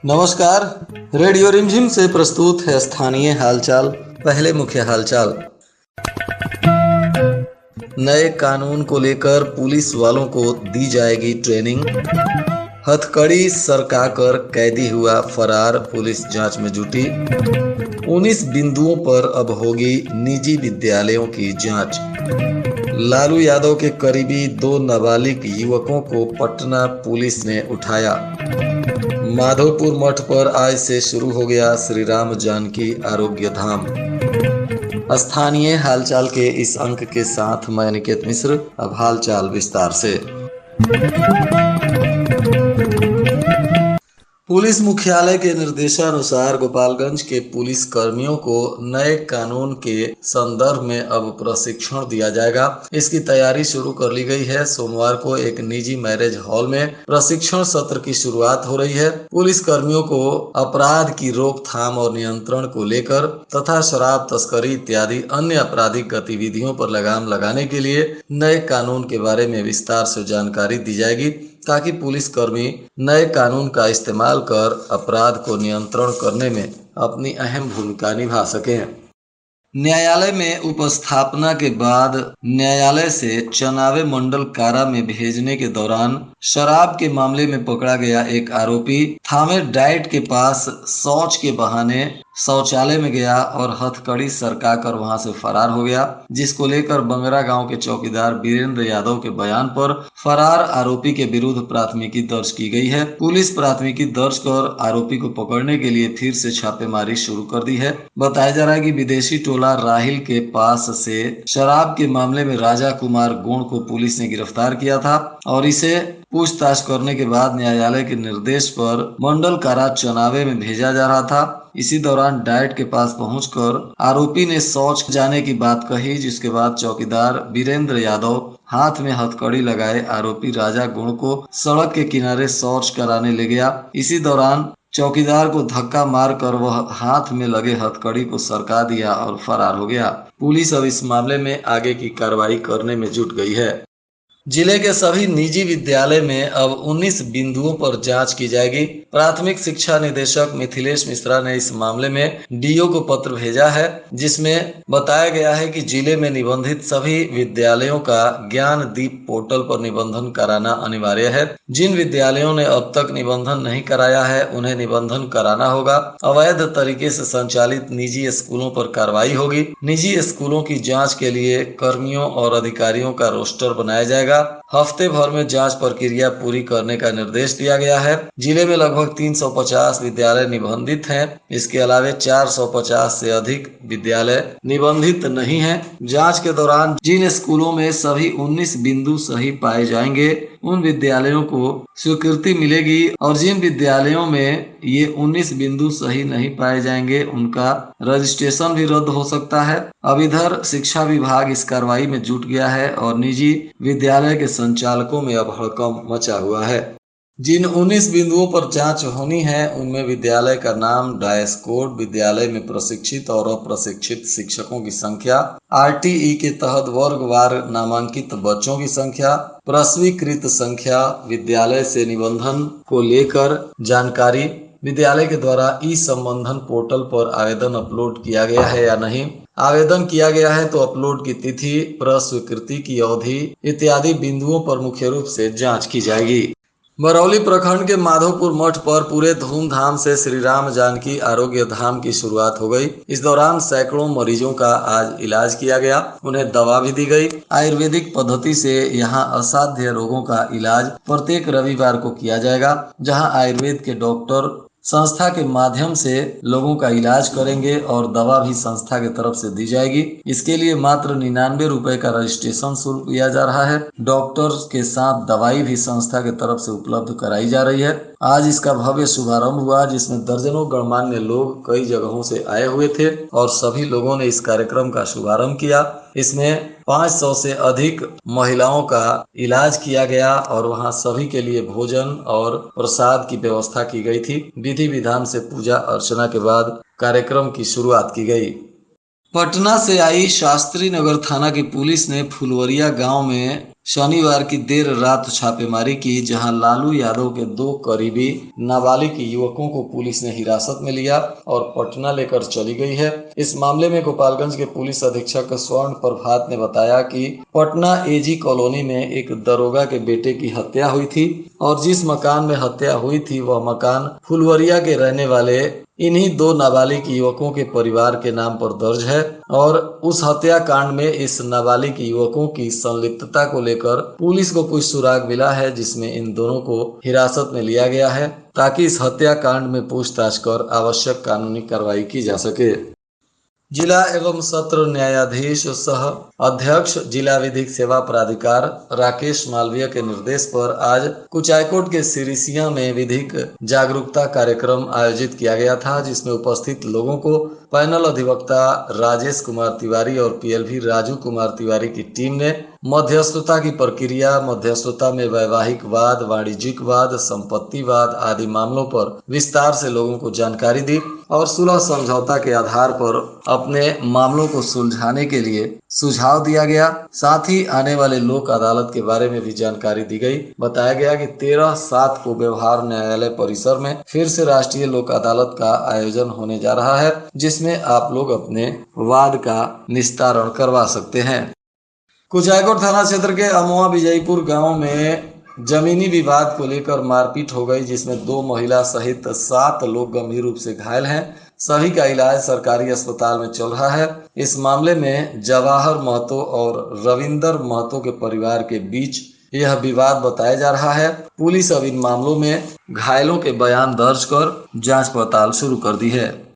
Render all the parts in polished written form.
नमस्कार। रेडियो रिमझिम से प्रस्तुत है स्थानीय हालचाल। पहले मुख्य हालचाल। नए कानून को लेकर पुलिस वालों को दी जाएगी ट्रेनिंग। हथकड़ी सरकाकर कैदी हुआ फरार, पुलिस जांच में जुटी। 19 बिंदुओं पर अब होगी निजी विद्यालयों की जांच। लालू यादव के करीबी 2 नाबालिग युवकों को पटना पुलिस ने उठाया। माधोपुर मठ पर आज से शुरू हो गया श्री राम जानकी आरोग्य धाम। स्थानीय हालचाल के इस अंक के साथ मैं निकेत मिश्र। अब हालचाल विस्तार से। पुलिस मुख्यालय के निर्देशानुसार गोपालगंज के पुलिस कर्मियों को नए कानून के संदर्भ में अब प्रशिक्षण दिया जाएगा। इसकी तैयारी शुरू कर ली गई है। सोमवार को एक निजी मैरिज हॉल में प्रशिक्षण सत्र की शुरुआत हो रही है। पुलिस कर्मियों को अपराध की रोकथाम और नियंत्रण को लेकर तथा शराब तस्करी इत्यादि अन्य आपराधिक गतिविधियों पर लगाम लगाने के लिए नए कानून के बारे में विस्तार से जानकारी दी जाएगी, ताकि पुलिसकर्मी नए कानून का इस्तेमाल कर अपराध को नियंत्रण करने में अपनी अहम भूमिका निभा सकें। न्यायालय में उपस्थापना के बाद न्यायालय से चनावे मंडल कारा में भेजने के दौरान शराब के मामले में पकड़ा गया एक आरोपी थामे डाइट के पास शौच के बहाने शौचालय में गया और हथकड़ी सरकाकर वहां से फरार हो गया, जिसको लेकर बंगरा गांव के चौकीदार वीरेंद्र यादव के बयान पर फरार आरोपी के विरुद्ध प्राथमिकी दर्ज की गई है। पुलिस प्राथमिकी दर्ज कर आरोपी को पकड़ने के लिए फिर से छापेमारी शुरू कर दी है। बताया जा रहा है कि विदेशी टोला राहिल के पास से शराब के मामले में राजा कुमार गोंड को पुलिस ने गिरफ्तार किया था और इसे पूछताछ करने के बाद न्यायालय के निर्देश पर मंडल कारा चनावे में भेजा जा रहा था। इसी दौरान डाइट के पास पहुंचकर आरोपी ने शौच जाने की बात कही, जिसके बाद चौकीदार वीरेंद्र यादव हाथ में हथकड़ी लगाए आरोपी राजा गुण को सड़क के किनारे शौच कराने ले गया। इसी दौरान चौकीदार को धक्का मारकर वह हाथ में लगे हथकड़ी को सरका दिया और फरार हो गया। पुलिस अब इस मामले में आगे की कार्रवाई करने में जुट गई है। जिले के सभी निजी विद्यालय में अब 19 बिंदुओं पर जांच की जाएगी। प्राथमिक शिक्षा निदेशक मिथिलेश मिश्रा ने इस मामले में डीओ को पत्र भेजा है, जिसमें बताया गया है कि जिले में निबंधित सभी विद्यालयों का ज्ञान दीप पोर्टल पर निबंधन कराना अनिवार्य है। जिन विद्यालयों ने अब तक निबंधन नहीं कराया है, उन्हें निबंधन कराना होगा। अवैध तरीके से संचालित निजी स्कूलों पर कार्रवाई होगी। निजी स्कूलों की जाँच के लिए कर्मियों और अधिकारियों का रोस्टर बनाया जाएगा। हफ्ते भर में जांच प्रक्रिया पूरी करने का निर्देश दिया गया है। जिले में लगभग 350 विद्यालय निबंधित हैं। इसके अलावे 450 से अधिक विद्यालय निबंधित नहीं हैं। जांच के दौरान जिन स्कूलों में सभी 19 बिंदु सही पाए जाएंगे, उन विद्यालयों को स्वीकृति मिलेगी और जिन विद्यालयों में ये 19 बिंदु सही नहीं पाए जाएंगे, उनका रजिस्ट्रेशन भी रद्द हो सकता है। अब इधर शिक्षा विभाग इस कार्रवाई में जुट गया है और निजी विद्यालय के संचालकों में अब हड़कंप मचा हुआ है। जिन 19 बिंदुओं पर जांच होनी है, उनमें विद्यालय का नाम, डायस कोड, विद्यालय में प्रशिक्षित और अप्रशिक्षित शिक्षकों की संख्या, आरटीई के तहत वर्गवार नामांकित बच्चों की संख्या, प्रस्वीकृत संख्या, विद्यालय से निबंधन को लेकर जानकारी, विद्यालय के द्वारा ई संबंधन पोर्टल पर आवेदन अपलोड किया गया है या नहीं, आवेदन किया गया है तो अपलोड की तिथि, प्रस्वीकृति की अवधि इत्यादि बिंदुओं पर मुख्य रूप से जांच की जाएगी। बरौली प्रखंड के माधोपुर मठ पर पूरे धूमधाम से श्री राम जानकी आरोग्य धाम की शुरुआत हो गई। इस दौरान सैकड़ों मरीजों का आज इलाज किया गया, उन्हें दवा भी दी गई। आयुर्वेदिक पद्धति से यहां असाध्य रोगों का इलाज प्रत्येक रविवार को किया जाएगा, जहां आयुर्वेद के डॉक्टर संस्था के माध्यम से लोगों का इलाज करेंगे और दवा भी संस्था की तरफ से दी जाएगी। इसके लिए मात्र 99 रुपए का रजिस्ट्रेशन शुल्क लिया जा रहा है। डॉक्टर के साथ दवाई भी संस्था की तरफ से उपलब्ध कराई जा रही है। आज इसका भव्य शुभारंभ हुआ, जिसमें दर्जनों गणमान्य लोग कई जगहों से आए हुए थे और सभी लोगों ने इस कार्यक्रम का शुभारंभ किया। इसमें 500 से अधिक महिलाओं का इलाज किया गया और वहां सभी के लिए भोजन और प्रसाद की व्यवस्था की गई थी। विधि विधान से पूजा अर्चना के बाद कार्यक्रम की शुरुआत की गई। पटना से आई शास्त्री नगर थाना की पुलिस ने फुलवरिया गांव में शनिवार की देर रात छापेमारी की, जहां लालू यादव के 2 करीबी नाबालिग युवकों को पुलिस ने हिरासत में लिया और पटना लेकर चली गई है। इस मामले में गोपालगंज के पुलिस अधीक्षक स्वर्ण प्रभात ने बताया कि पटना एजी कॉलोनी में एक दरोगा के बेटे की हत्या हुई थी और जिस मकान में हत्या हुई थी वह मकान फुलवरिया के रहने वाले इन्हीं 2 नाबालिग युवकों के परिवार के नाम पर दर्ज है और उस हत्याकांड में इस नाबालिग युवकों की संलिप्तता को लेकर पुलिस को कुछ सुराग मिला है, जिसमें इन दोनों को हिरासत में लिया गया है ताकि इस हत्याकांड में पूछताछ कर आवश्यक कानूनी कार्रवाई की जा सके। जिला एवं सत्र न्यायाधीश सह अध्यक्ष जिला विधिक सेवा प्राधिकार राकेश मालवीय के निर्देश पर आज कुचायकोट के सिरिसिया में विधिक जागरूकता कार्यक्रम आयोजित किया गया था, जिसमें उपस्थित लोगों को पैनल अधिवक्ता राजेश कुमार तिवारी और पीएलवी राजू कुमार तिवारी की टीम ने मध्यस्थता की प्रक्रिया, मध्यस्थता में वैवाहिक वाद, वाणिज्यिक वाद, संपत्तिवाद आदि मामलों पर विस्तार से लोगों को जानकारी दी और सुलह समझौता के आधार पर अपने मामलों को सुलझाने के लिए सुझाव दिया गया। साथ ही आने वाले लोक अदालत के बारे में भी जानकारी दी गई। बताया गया कि 13/7 को व्यवहार न्यायालय परिसर में फिर से राष्ट्रीय लोक अदालत का आयोजन होने जा रहा है, जिसमें आप लोग अपने वाद का निस्तारण करवा सकते हैं। कुचायकोट थाना क्षेत्र के अमवा विजयपुर गांव में जमीनी विवाद को लेकर मारपीट हो गई, जिसमें 2 महिला सहित 7 लोग गंभीर रूप से घायल हैं। सभी का इलाज सरकारी अस्पताल में चल रहा है। इस मामले में जवाहर महतो और रविंदर महतो के परिवार के बीच यह विवाद बताया जा रहा है। पुलिस अब इन मामलों में घायलों के बयान दर्ज कर जांच पड़ताल शुरू कर दी है।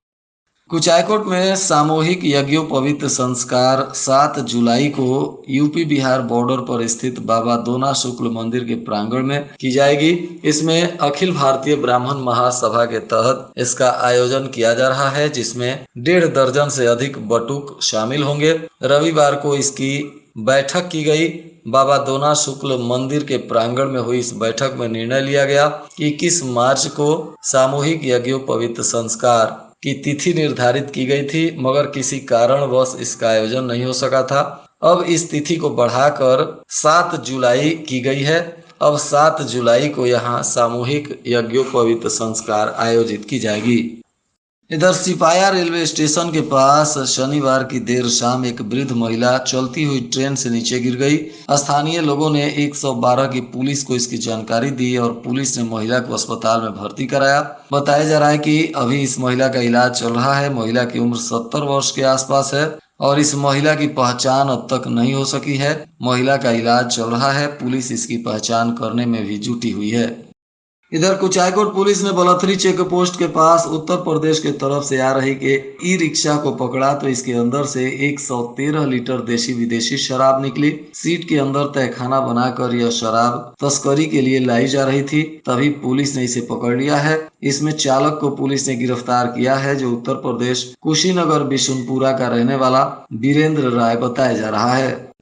कुचायकोट में सामूहिक यज्ञोपवीत संस्कार 7 जुलाई को यूपी बिहार बॉर्डर पर स्थित बाबा दोना शुक्ल मंदिर के प्रांगण में की जाएगी। इसमें अखिल भारतीय ब्राह्मण महासभा के तहत इसका आयोजन किया जा रहा है, जिसमें 1.5 दर्जन से अधिक बटुक शामिल होंगे। रविवार को इसकी बैठक की गई। बाबा दोना शुक्ल मंदिर के प्रांगण में हुई इस बैठक में निर्णय लिया गया कि 21 मार्च को सामूहिक यज्ञोपवीत संस्कार की तिथि निर्धारित की गई थी, मगर किसी कारणवश इसका आयोजन नहीं हो सका था। अब इस तिथि को बढ़ाकर 7 जुलाई की गई है। अब 7 जुलाई को यहाँ सामूहिक यज्ञोपवीत संस्कार आयोजित की जाएगी। इधर सिपाया रेलवे स्टेशन के पास शनिवार की देर शाम एक वृद्ध महिला चलती हुई ट्रेन से नीचे गिर गई। स्थानीय लोगों ने 112 की पुलिस को इसकी जानकारी दी और पुलिस ने महिला को अस्पताल में भर्ती कराया। बताया जा रहा है कि अभी इस महिला का इलाज चल रहा है। महिला की उम्र 70 वर्ष के आसपास है और इस महिला की पहचान अब तक नहीं हो सकी है। महिला का इलाज चल रहा है। पुलिस इसकी पहचान करने में भी जुटी हुई है। इधर कुचायकोट पुलिस ने बलथरी चेक पोस्ट के पास उत्तर प्रदेश के तरफ से आ रही के ई रिक्शा को पकड़ा तो इसके अंदर से 113 लीटर देशी विदेशी शराब निकली। सीट के अंदर तहखाना बनाकर यह शराब तस्करी के लिए लाई जा रही थी, तभी पुलिस ने इसे पकड़ लिया है। इसमें चालक को पुलिस ने गिरफ्तार किया है, जो उत्तर प्रदेश कुशीनगर बिशुनपुरा का रहने वाला वीरेंद्र राय बताया जा रहा है।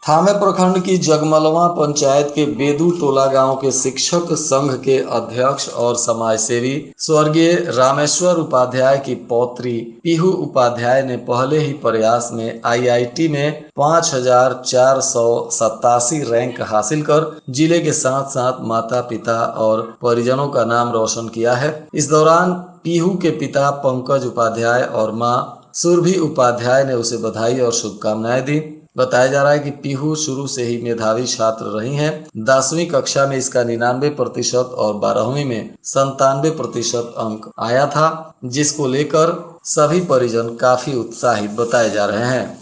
थामे प्रखंड की जगमलवा पंचायत के बेदू टोला गांव के शिक्षक संघ के अध्यक्ष और समाजसेवी स्वर्गीय रामेश्वर उपाध्याय की पौत्री पीहू उपाध्याय ने पहले ही प्रयास में आईआईटी में 5487 रैंक हासिल कर जिले के साथ साथ माता पिता और परिजनों का नाम रोशन किया है। इस दौरान पीहू के पिता पंकज उपाध्याय और मां सुरभि उपाध्याय ने उसे बधाई और शुभकामनाएं दी। बताया जा रहा है कि पीहू शुरू से ही मेधावी छात्र रही हैं। 10वीं कक्षा में इसका 99% और 12वीं में 97% अंक आया था, जिसको लेकर सभी परिजन काफी उत्साहित बताए जा रहे हैं।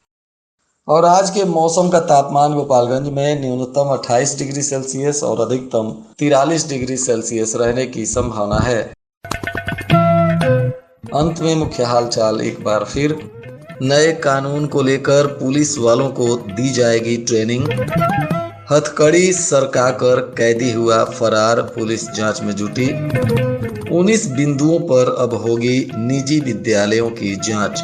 और आज के मौसम का तापमान गोपालगंज में न्यूनतम 28 डिग्री सेल्सियस और अधिकतम 43 डिग्री सेल्सियस रहने की संभावना है। अंत में मुख्य हालचाल एक बार फिर। नए कानून को लेकर पुलिस वालों को दी जाएगी ट्रेनिंग। हथकड़ी सरकाकर कैदी हुआ फरार, पुलिस जांच में जुटी। 19 बिंदुओं पर अब होगी निजी विद्यालयों की जांच।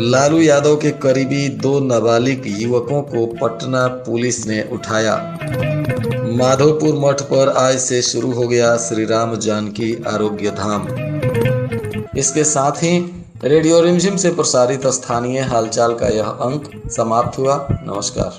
लालू यादव के करीबी 2 नाबालिग युवकों को पटना पुलिस ने उठाया। माधोपुर मठ पर आज से शुरू हो गया श्री राम जानकी आरोग्य धाम। इसके साथ ही रेडियो रिमझिम से प्रसारित स्थानीय हालचाल का यह अंक समाप्त हुआ। नमस्कार।